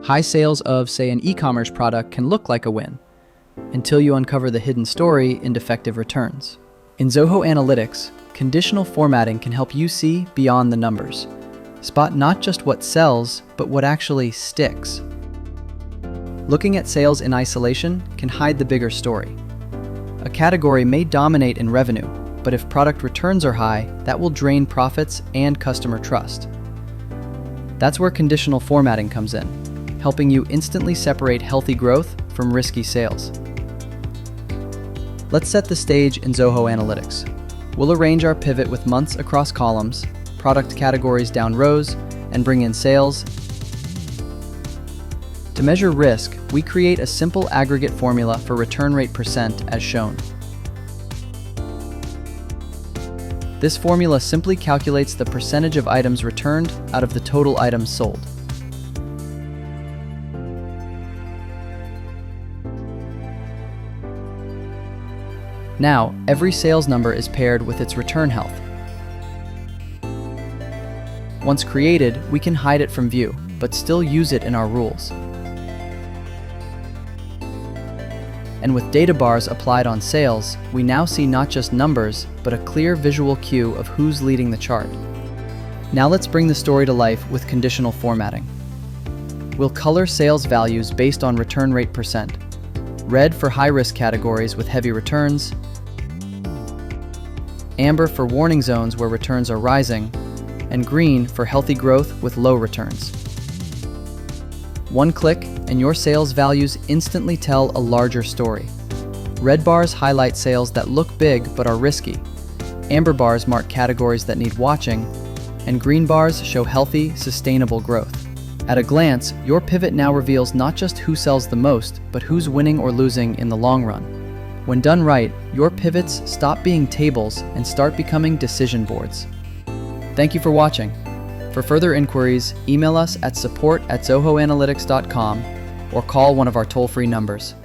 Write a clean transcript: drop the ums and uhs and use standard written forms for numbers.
High sales of, say, an e-commerce product can look like a win, until you uncover the hidden story in defective returns. In Zoho Analytics, conditional formatting can help you see beyond the numbers. Spot not just what sells, but what actually sticks. Looking at sales in isolation can hide the bigger story. A category may dominate in revenue, but if product returns are high, that will drain profits and customer trust. That's where conditional formatting comes in, helping you instantly separate healthy growth from risky sales. Let's set the stage in Zoho Analytics. We'll arrange our pivot with months across columns, product categories down rows, and bring in sales. To measure risk, we create a simple aggregate formula for return rate percent as shown. This formula simply calculates the percentage of items returned out of the total items sold. Now, every sales number is paired with its return health. Once created, we can hide it from view, but still use it in our rules. And with data bars applied on sales, we now see not just numbers, but a clear visual cue of who's leading the chart. Now let's bring the story to life with conditional formatting. We'll color sales values based on return rate percent. Red for high-risk categories with heavy returns, amber for warning zones where returns are rising, and green for healthy growth with low returns. One click, and your sales values instantly tell a larger story. Red bars highlight sales that look big but are risky. Amber bars mark categories that need watching, and green bars show healthy, sustainable growth. At a glance, your pivot now reveals not just who sells the most, but who's winning or losing in the long run. When done right, your pivots stop being tables and start becoming decision boards. Thank you for watching. For further inquiries, email us at support@zohoanalytics.com or call one of our toll-free numbers.